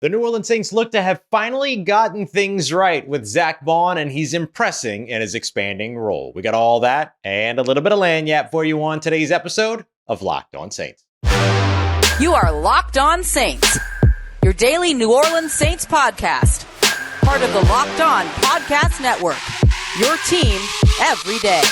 The New Orleans Saints look to have finally gotten things right with Zack Baun, and he's impressing in his expanding role. We got all that and a little bit of lagniappe for you on today's episode of Locked On Saints. You are Locked On Saints, your daily New Orleans Saints podcast. Part of the Locked On Podcast Network, your team every day.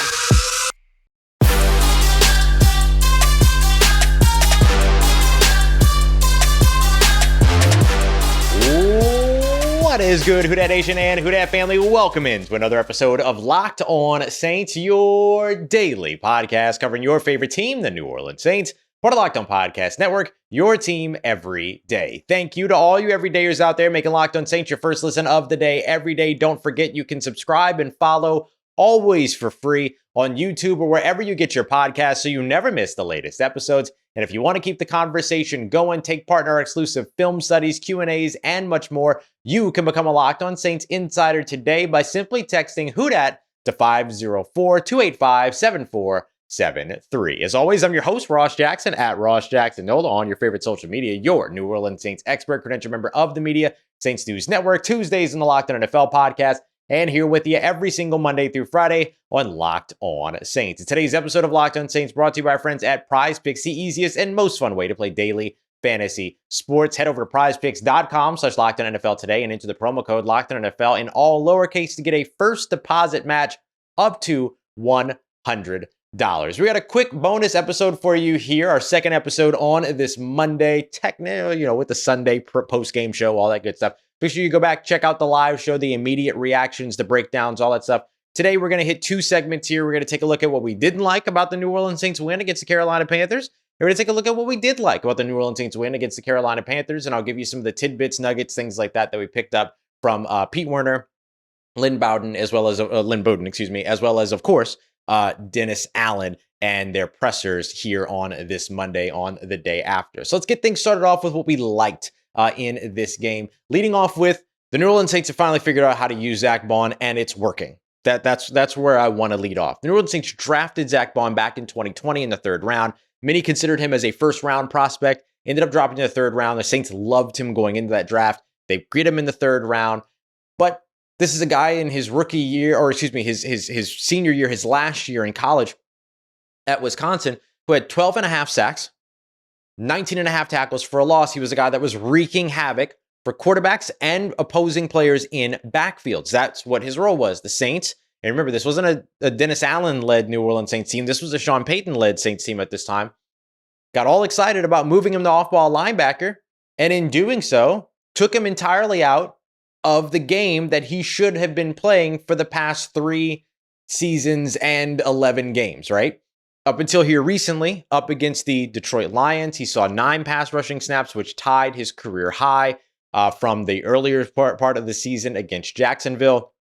What is good, Who Dat Nation and Who Dat family? Welcome into another episode of Locked On Saints, your daily podcast covering your favorite team, the New Orleans Saints. Part of Locked On Podcast Network, your team every day. Thank you to all you everydayers out there making Locked On Saints your first listen of the day every day. Don't forget you can subscribe and follow always for free on YouTube or wherever you get your podcasts so you never miss the latest episodes. And if you want to keep the conversation going, take part in our exclusive film studies, Q&As, and much more, you can become a Locked On Saints insider today by simply texting Who Dat to 504-285-7473. As always, I'm your host, Ross Jackson, at Ross Jackson Nola on your favorite social media, your New Orleans Saints expert, credentialed member of the media, Saints News Network, Tuesdays in the Locked On NFL podcast, and here with you every single Monday through Friday on Locked On Saints. Today's episode of Locked On Saints brought to you by our friends at PrizePicks, the easiest and most fun way to play daily fantasy sports. Head over to prizepicks.com/LockedOnNFL today and enter the promo code LockedOnNFL in all lowercase to get a first deposit match up to $100. We got a quick bonus episode for you here, our second episode on this Monday, with the Sunday post-game show, all that good stuff. Make sure you go back, check out the live show, the immediate reactions, the breakdowns, all that stuff. Today, we're going to hit two segments here. We're going to take a look at what we didn't like about the New Orleans Saints win against the Carolina Panthers. And we're going to take a look at what we did like about the New Orleans Saints win against the Carolina Panthers. And I'll give you some of the tidbits, nuggets, things like that we picked up from Pete Werner, Lynn Bowden, as well as of course, Dennis Allen and their pressers here on this Monday on the day after. So let's get things started off with what we liked in this game. Leading off with the New Orleans Saints have finally figured out how to use Zack Baun, and it's working. That's where I want to lead off. The New Orleans Saints drafted Zack Baun back in 2020 in the third round. Many considered him as a first-round prospect. Ended up dropping in the third round. The Saints loved him going into that draft. They get him in the third round. But this is a guy in his rookie year, his senior year, his last year in college at Wisconsin, who had 12 and a half sacks, 19 and a half tackles for a loss. He was a guy that was wreaking havoc for quarterbacks and opposing players in backfields. That's what his role was. The Saints, and remember, this wasn't a Dennis Allen-led New Orleans Saints team. This was a Sean Payton-led Saints team at this time. Got all excited about moving him to off-ball linebacker, and in doing so, took him entirely out of the game that he should have been playing for the past 3 seasons and 11 games, right? Up until here recently, up against the Detroit Lions, he saw 9 pass rushing snaps, which tied his career high from the earlier part of the season against Jacksonville.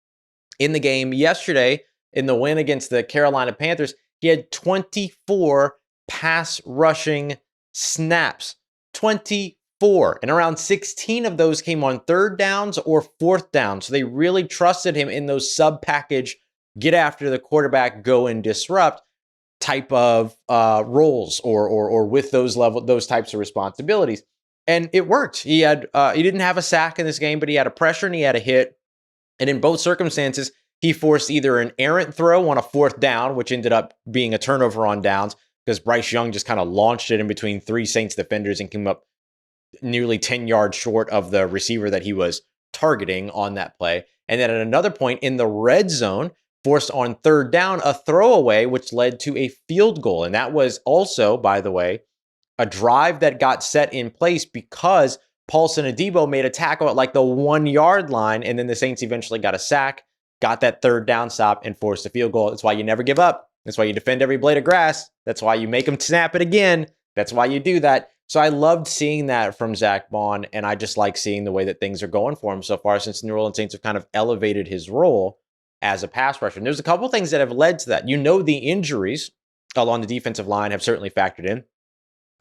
In the game yesterday, in the win against the Carolina Panthers, he had 24 pass rushing snaps. 24. And around 16 of those came on third downs or fourth down. So they really trusted him in those sub-package, get after the quarterback, go and disrupt type of roles or with those types of responsibilities. And it worked. He didn't have a sack in this game, but he had a pressure and he had a hit. And in both circumstances, he forced either an errant throw on a fourth down, which ended up being a turnover on downs because Bryce Young just kind of launched it in between 3 Saints defenders and came up nearly 10 yards short of the receiver that he was targeting on that play. And then at another point in the red zone, forced on third down a throwaway, which led to a field goal. And that was also, by the way, a drive that got set in place because Paulson Adebo made a tackle at like the 1 yard line, and then the Saints eventually got a sack, got that third down stop, and forced a field goal. That's why you never give up. That's why you defend every blade of grass. That's why you make them snap it again. That's why you do that. So I loved seeing that from Zack Baun, and I just like seeing the way that things are going for him so far since the New Orleans Saints have kind of elevated his role as a pass rusher. And there's a couple things that have led to that. The injuries along the defensive line have certainly factored in.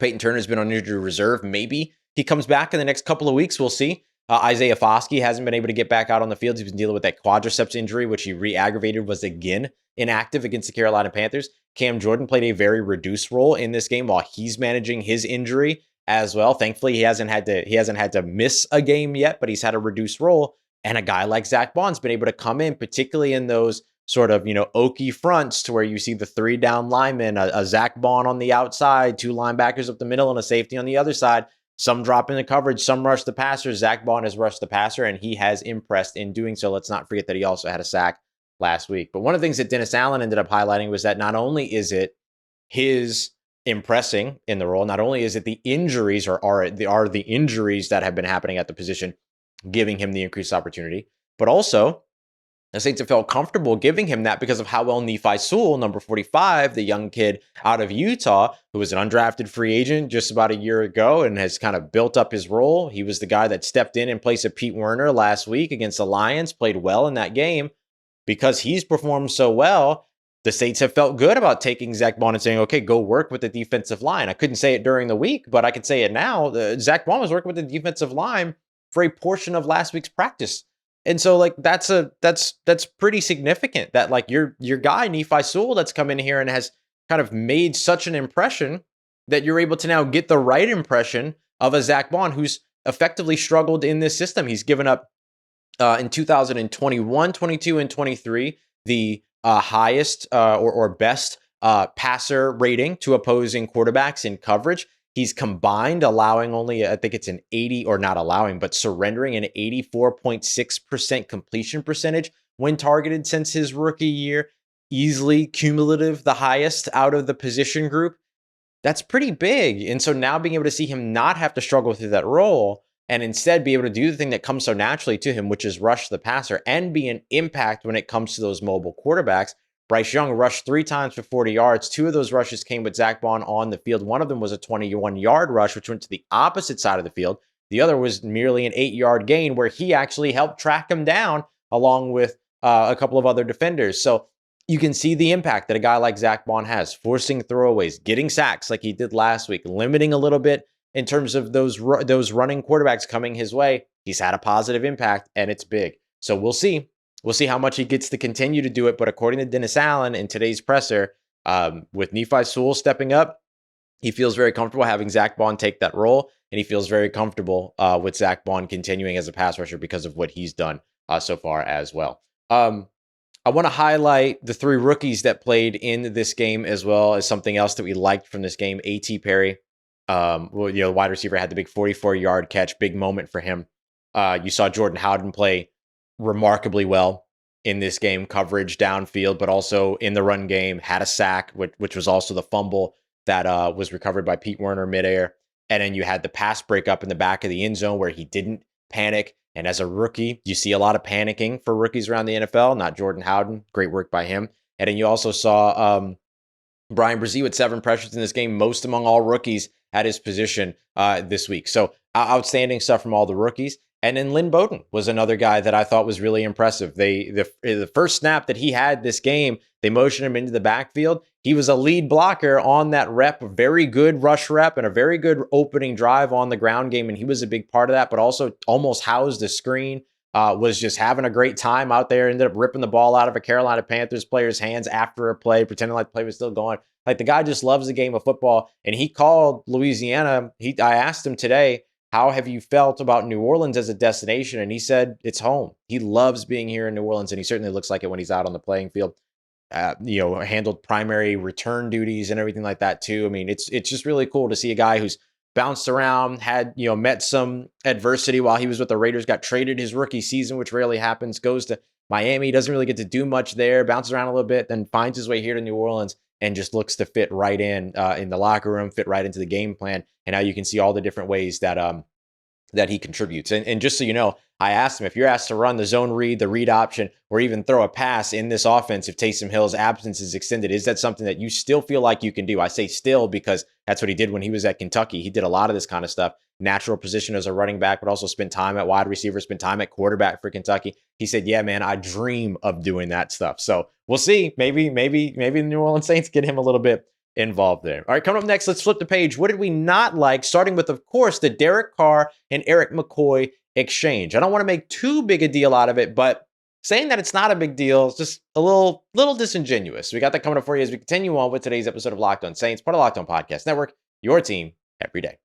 Peyton Turner's been on injury reserve. Maybe he comes back in the next couple of weeks. We'll see. Isaiah Foskey hasn't been able to get back out on the field. He's been dealing with that quadriceps injury, which he re-aggravated, was again inactive against the Carolina Panthers. Cam Jordan played a very reduced role in this game while he's managing his injury as well. Thankfully, he hasn't had to miss a game yet, but he's had a reduced role. And a guy like Zack Baun's been able to come in, particularly in those sort of, oaky fronts to where you see the 3 down linemen, a Zack Baun on the outside, 2 linebackers up the middle, and a safety on the other side. Some drop in the coverage, some rush the passer. Zack Baun has rushed the passer, and he has impressed in doing so. Let's not forget that he also had a sack last week. But one of the things that Dennis Allen ended up highlighting was that not only is it his impressing in the role, not only is it the injuries or are the injuries that have been happening at the position giving him the increased opportunity, but also the Saints have felt comfortable giving him that because of how well Nephi Sewell, number 45, the young kid out of Utah, who was an undrafted free agent just about a year ago and has kind of built up his role. He was the guy that stepped in place of Pete Werner last week against the Lions, played well in that game. Because he's performed so well, the Saints have felt good about taking Zack Baun and saying, okay, go work with the defensive line. I couldn't say it during the week, but I can say it now. Zack Baun was working with the defensive line for a portion of last week's practice. And so that's pretty significant that your guy, Nephi Sewell, that's come in here and has kind of made such an impression that you're able to now get the right impression of a Zack Baun who's effectively struggled in this system. He's given up in 2021, 22, and 23, the highest or best passer rating to opposing quarterbacks in coverage. He's combined allowing only, I think it's an 80, or not allowing, but surrendering an 84.6% completion percentage when targeted since his rookie year. Easily cumulative, the highest out of the position group. That's pretty big. And so now being able to see him not have to struggle through that role and instead be able to do the thing that comes so naturally to him, which is rush the passer and be an impact when it comes to those mobile quarterbacks. Bryce Young rushed 3 times for 40 yards. 2 of those rushes came with Zack Baun on the field. One of them was a 21-yard rush, which went to the opposite side of the field. The other was merely an 8-yard gain where he actually helped track him down along with a couple of other defenders. So you can see the impact that a guy like Zack Baun has, forcing throwaways, getting sacks like he did last week, limiting a little bit in terms of those running quarterbacks coming his way. He's had a positive impact, and it's big. So we'll see. We'll see how much he gets to continue to do it. But according to Dennis Allen in today's presser, with Nephi Sewell stepping up, he feels very comfortable having Zack Baun take that role, and he feels very comfortable with Zack Baun continuing as a pass rusher because of what he's done so far as well. I want to highlight the 3 rookies that played in this game as well as something else that we liked from this game. A.T. Perry, the wide receiver, had the big 44-yard catch, big moment for him. You saw Jordan Howden play remarkably well in this game, coverage downfield, but also in the run game, had a sack, which was also the fumble that was recovered by Pete Werner midair. And then you had the pass breakup in the back of the end zone where he didn't panic. And as a rookie, you see a lot of panicking for rookies around the NFL, not Jordan Howden. Great work by him. And then you also saw Bryan Bresee with 7 pressures in this game, most among all rookies at his position this week. So outstanding stuff from all the rookies. And then Lynn Bowden was another guy that I thought was really impressive. The first snap that he had this game, they motioned him into the backfield. He was a lead blocker on that rep, a very good rush rep and a very good opening drive on the ground game. And he was a big part of that, but also almost housed the screen, was just having a great time out there, ended up ripping the ball out of a Carolina Panthers player's hands after a play, pretending like the play was still going. Like, the guy just loves the game of football. And he called Louisiana. I asked him today, how have you felt about New Orleans as a destination? And he said, it's home. He loves being here in New Orleans, and he certainly looks like it when he's out on the playing field. Handled primary return duties and everything like that too. I mean, it's just really cool to see a guy who's bounced around, had, met some adversity while he was with the Raiders, got traded his rookie season, which rarely happens, goes to Miami, doesn't really get to do much there, bounces around a little bit, then finds his way here to New Orleans and just looks to fit right in the locker room, fit right into the game plan. And now you can see all the different ways that he contributes. And just so you know, I asked him, if you're asked to run the zone read, the read option, or even throw a pass in this offense, if Taysom Hill's absence is extended, is that something that you still feel like you can do? I say still because that's what he did when he was at Kentucky. He did a lot of this kind of stuff. Natural position as a running back, but also spent time at wide receiver, spent time at quarterback for Kentucky. He said, yeah, man, I dream of doing that stuff. So we'll see. Maybe the New Orleans Saints get him a little bit involved there. All right, coming up next, let's flip the page. What did we not like? Starting with, of course, the Derek Carr and Erik McCoy exchange. I don't want to make too big a deal out of it, but saying that it's not a big deal is just a little disingenuous. We got that coming up for you as we continue on with today's episode of Locked On Saints, part of Locked On Podcast Network, your team every day.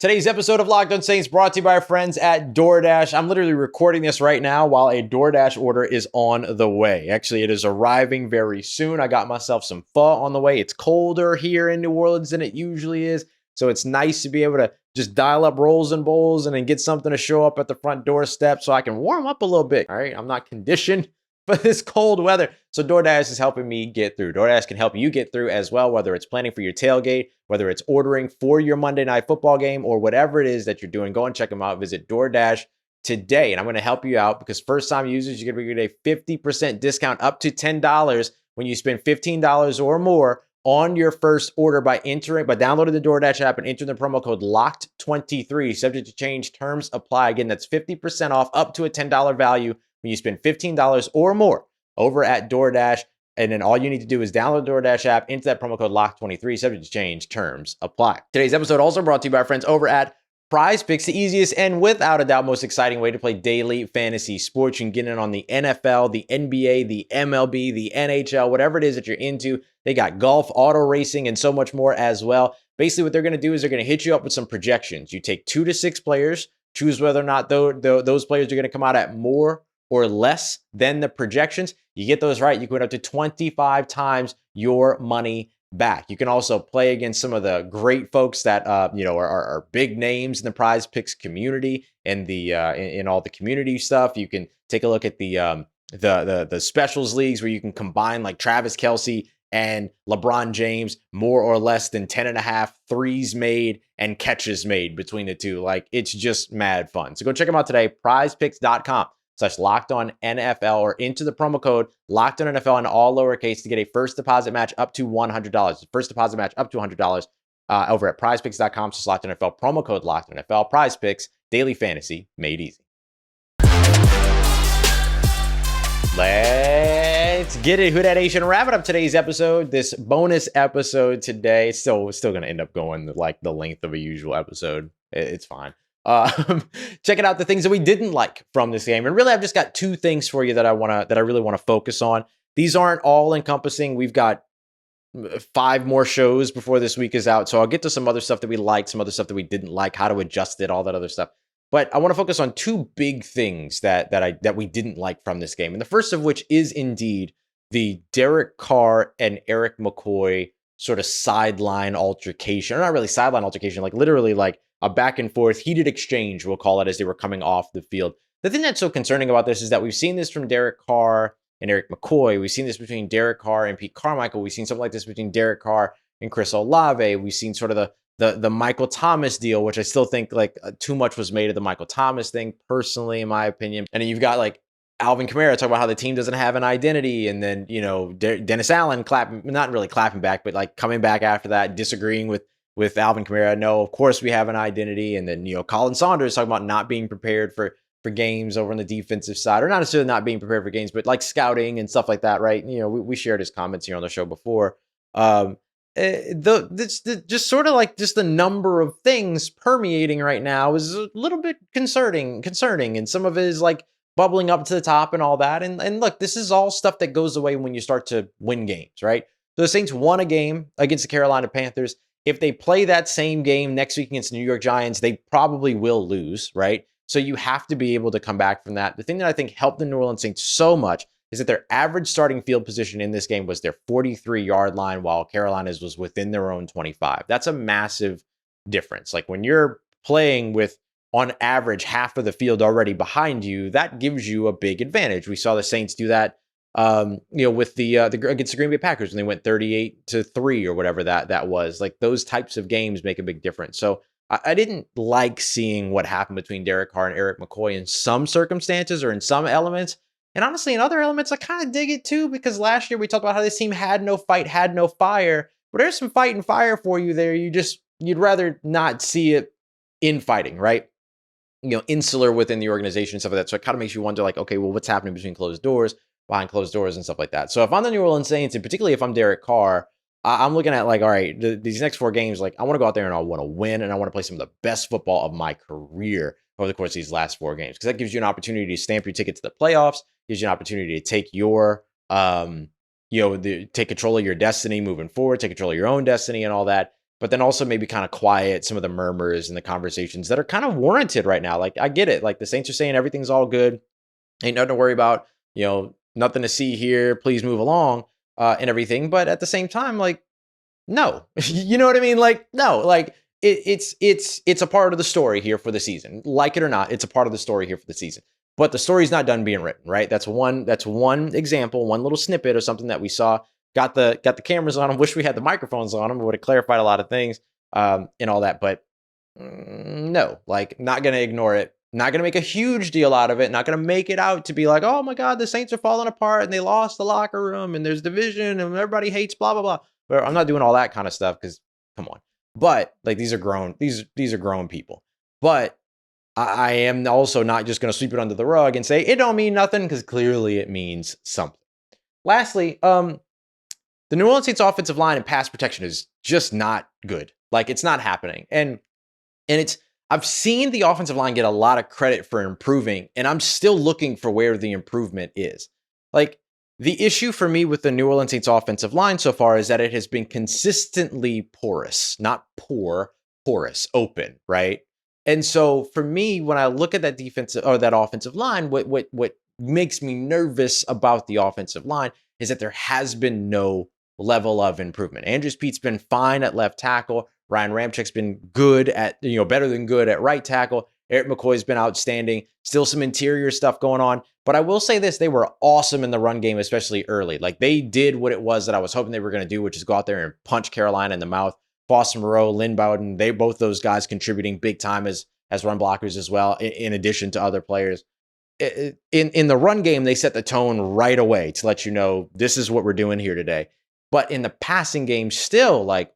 Today's episode of Locked On Saints brought to you by our friends at DoorDash. I'm literally recording this right now while a DoorDash order is on the way. Actually, it is arriving very soon. I got myself some pho on the way. It's colder here in New Orleans than it usually is, so it's nice to be able to just dial up rolls and bowls and then get something to show up at the front doorstep so I can warm up a little bit. All right, I'm not conditioned for this cold weather. So DoorDash is helping me get through. DoorDash can help you get through as well, whether it's planning for your tailgate, whether it's ordering for your Monday night football game, or whatever it is that you're doing. Go and check them out. Visit DoorDash today. And I'm going to help you out because first-time users, you're going to get a 50% discount up to $10 when you spend $15 or more on your first order by downloading the DoorDash app and entering the promo code LOCKED23. Subject to change, terms apply. Again, that's 50% off up to a $10 value when you spend $15 or more over at DoorDash. And then all you need to do is download the DoorDash app, enter that promo code LOCK23, subject to change, terms apply. Today's episode also brought to you by our friends over at PrizePicks, the easiest and without a doubt most exciting way to play daily fantasy sports. You can get in on the NFL, the NBA, the MLB, the NHL, whatever it is that you're into. They got golf, auto racing, and so much more as well. Basically, what they're going to do is they're going to hit you up with some projections. You take 2 to 6 players, choose whether or not those players are going to come out at more or less than the projections. You get those right, you can win up to 25 times your money back. You can also play against some of the great folks that are big names in the PrizePicks community and in all the community stuff. You can take a look at the specials leagues where you can combine like Travis Kelce and LeBron James, more or less than 10.5 threes made and catches made between the two. Like, it's just mad fun. So go check them out today, prizepicks.com/LockedOnNFL, or into the promo code LockedOnNFL in all lowercase to get a first deposit match up to $100. First deposit match up to $100 over at prizepicks.com/LockedOnNFL, promo code LockedOnNFL. PrizePicks, daily fantasy made easy. Let's get it. Who Dat Nation, wrapping up today's episode, this bonus episode today. It's still going to end up going like the length of a usual episode. It's fine. Checking out the things that we didn't like from this game. And really, I've just got 2 things for you that I really want to focus on. These aren't all encompassing. We've got 5 more shows before this week is out. So I'll get to some other stuff that we liked, some other stuff that we didn't like, how to adjust it, all that other stuff. But I want to focus on 2 big things that we didn't like from this game. And the first of which is indeed the Derek Carr and Erik McCoy sort of sideline altercation, or not really sideline altercation, like literally like a back and forth heated exchange, we'll call it, as they were coming off the field. The thing that's so concerning about this is that we've seen this from Derek Carr and Erik McCoy. We've seen this between Derek Carr and Pete Carmichael. We've seen something like this between Derek Carr and Chris Olave. We've seen sort of the Michael Thomas deal, which I still think like too much was made of the Michael Thomas thing, personally, in my opinion. And then you've got like Alvin Kamara talking about how the team doesn't have an identity. And then, Dennis Allen not really clapping back, but like coming back after that, disagreeing with Alvin Kamara. No, of course we have an identity. And then, Colin Saunders talking about not being prepared for games over on the defensive side, or not necessarily not being prepared for games, but like scouting and stuff like that, right? We shared his comments here on the show before. Just sort of like just the number of things permeating right now is a little bit concerning, and some of it is like bubbling up to the top and all that. And look, this is all stuff that goes away when you start to win games, right? So the Saints won a game against the Carolina Panthers. If they play that same game next week against the New York Giants, they probably will lose, right? So you have to be able to come back from that. The thing that I think helped the New Orleans Saints so much is that their average starting field position in this game was their 43-yard line, while Carolina's was within their own 25. That's a massive difference. Like when you're playing with, on average, half of the field already behind you, that gives you a big advantage. We saw the Saints do that, with the against the Green Bay Packers when they went 38-3 or whatever that was. Like those types of games make a big difference. So I didn't like seeing what happened between Derek Carr and Erik McCoy in some circumstances or in some elements. And honestly, in other elements, I kind of dig it too, because last year we talked about how this team had no fight, had no fire. But there's some fight and fire for you there. You'd rather not see it infighting, right? Insular within the organization and stuff like that. So it kind of makes you wonder, like, okay, well, what's happening between closed doors, behind closed doors and stuff like that. So if I'm the New Orleans Saints, and particularly if I'm Derek Carr, I'm looking at like, all right, these next 4 games, like I want to go out there and I want to win, and I want to play some of the best football of my career over the course of these last 4 games, because that gives you an opportunity to stamp your ticket to the playoffs, gives you an opportunity to take your, take control of your destiny moving forward, take control of your own destiny and all that. but then also maybe kind of quiet some of the murmurs and the conversations that are kind of warranted right now. Like, I get it. Like, the Saints are saying everything's all good. Ain't nothing to worry about, nothing to see here. Please move along, and everything. But at the same time, like, no, you know what I mean? Like, no, like it's a part of the story here for the season. Like it or not, it's a part of the story here for the season. But the story's not done being written, right? That's one example, one little snippet of something that we saw. Got the cameras on them. Wish we had the microphones on them. It would have clarified a lot of things, and all that. But no, like, not going to ignore it. Not going to make a huge deal out of it. Not going to make it out to be like, oh my God, the Saints are falling apart and they lost the locker room and there's division and everybody hates blah, blah, blah. But I'm not doing all that kind of stuff because, come on. But like, these are grown people. But I am also not just going to sweep it under the rug and say it don't mean nothing, because clearly it means something. Lastly, the New Orleans Saints offensive line and pass protection is just not good. Like, it's not happening. And I've seen the offensive line get a lot of credit for improving, and I'm still looking for where the improvement is. Like, the issue for me with the New Orleans Saints offensive line so far is that it has been consistently porous, not poor, porous, open, right? And so for me, when I look at that defensive or that offensive line, what makes me nervous about the offensive line is that there has been no level of improvement. Andrews Pete's been fine at left tackle. Ryan Ramczyk's been good at, better than good at right tackle. Erik McCoy's been outstanding. Still some interior stuff going on. But I will say this, they were awesome in the run game, especially early. Like, they did what it was that I was hoping they were going to do, which is go out there and punch Carolina in the mouth. Foster Moreau, Lynn Bowden, both those guys contributing big time as run blockers as well, in addition to other players. In the run game, they set the tone right away to let you know this is what we're doing here today. But in the passing game, still, like,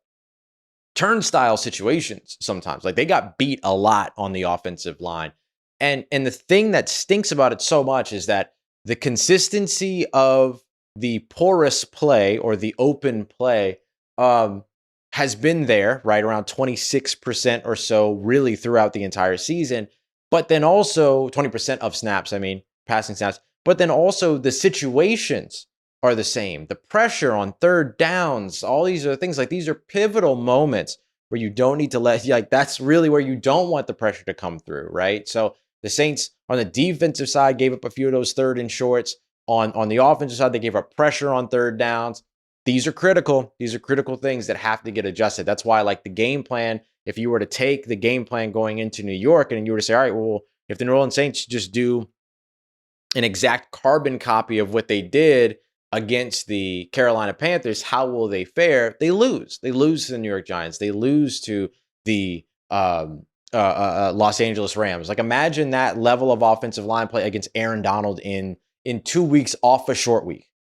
turnstile situations sometimes. Like, they got beat a lot on the offensive line. And the thing that stinks about it so much is that the consistency of the porous play or the open play has been there, right, around 26% or so really throughout the entire season. But then also 20% of snaps, passing snaps. But then also the situations are the same. The pressure on third downs, all these are things, like, these are pivotal moments where you don't need to that's really where you don't want the pressure to come through, right? So the Saints on the defensive side gave up a few of those third and shorts. On the offensive side, they gave up pressure on third downs. These are critical. These are critical things that have to get adjusted. That's why, like, the game plan, if you were to take the game plan going into New York and you were to say, all right, well, if the New Orleans Saints just do an exact carbon copy of what they did against the Carolina Panthers, how will they fare? They lose. They lose to the New York Giants. They lose to the Los Angeles Rams. Like, imagine that level of offensive line play against Aaron Donald in 2 weeks off a short week.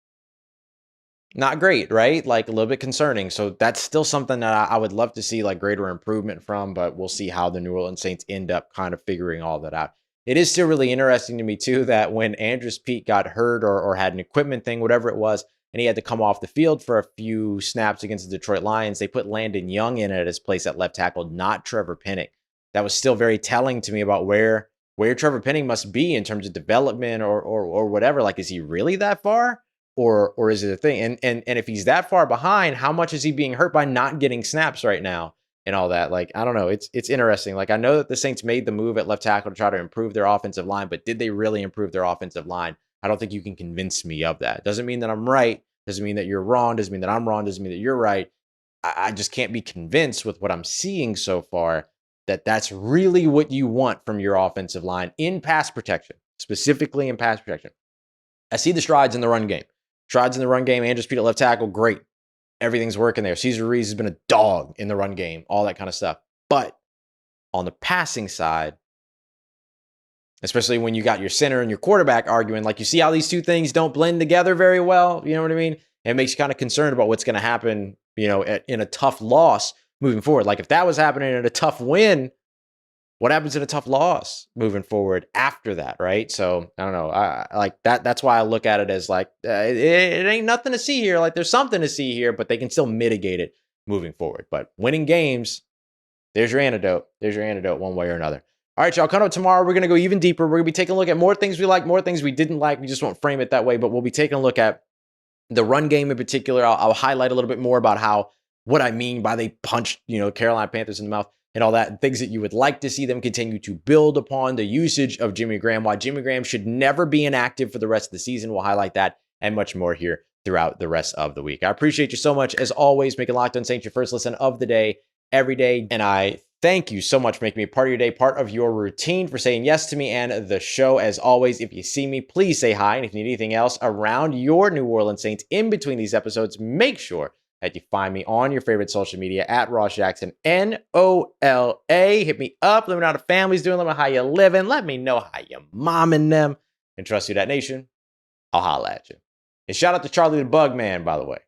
Not great, right? Like, a little bit concerning. So that's still something that I would love to see, like, greater improvement from, but we'll see how the New Orleans Saints end up kind of figuring all that out. It is still really interesting to me, too, that when Andrews Pete got hurt or had an equipment thing, whatever it was, and he had to come off the field for a few snaps against the Detroit Lions, they put Landon Young in at his place at left tackle, not Trevor Penning. That was still very telling to me about where Trevor Penning must be in terms of development or whatever. Like, is he really that far? Or is it a thing? And if he's that far behind, how much is he being hurt by not getting snaps right now and all that? Like, I don't know. It's interesting. Like, I know that the Saints made the move at left tackle to try to improve their offensive line, but did they really improve their offensive line? I don't think you can convince me of that. Doesn't mean that I'm right. Doesn't mean that you're wrong. Doesn't mean that I'm wrong. Doesn't mean that you're right. I just can't be convinced with what I'm seeing so far that that's really what you want from your offensive line in pass protection, specifically in pass protection. I see the strides in the run game. Strides in the run game, Andrews Pete at left tackle, great. Everything's working there. Cesar Ruiz has been a dog in the run game, all that kind of stuff. But on the passing side, especially when you got your center and your quarterback arguing, like, you see how these two things don't blend together very well, you know what I mean? And it makes you kind of concerned about what's going to happen, in a tough loss moving forward. Like, if that was happening in a tough win, what happens in a tough loss moving forward after that, right? So I don't know. I like that. That's why I look at it as like, it ain't nothing to see here. Like, there's something to see here, but they can still mitigate it moving forward. But winning games, there's your antidote. There's your antidote one way or another. All right, y'all, coming up tomorrow, we're going to go even deeper. We're going to be taking a look at more things we like, more things we didn't like. We just won't frame it that way, but we'll be taking a look at the run game in particular. I'll highlight a little bit more about how what I mean by they punched, Carolina Panthers in the mouth and all that, and things that you would like to see them continue to build upon, the usage of Jimmy Graham, why Jimmy Graham should never be inactive for the rest of the season. We'll highlight that and much more here throughout the rest of the week. I appreciate you so much, as always, making Locked On Saints your first listen of the day, every day. And I thank you so much for making me part of your day, part of your routine, for saying yes to me and the show. As always, if you see me, please say hi. And if you need anything else around your New Orleans Saints in between these episodes, make sure that you find me on your favorite social media at Ross Jackson, NOLA. Hit me up. Let me know how the family's doing. Let me know how you living. Let me know how you momming them. And trust Who Dat Nation, I'll holla at you. And shout out to Charlie the Bug Man, by the way.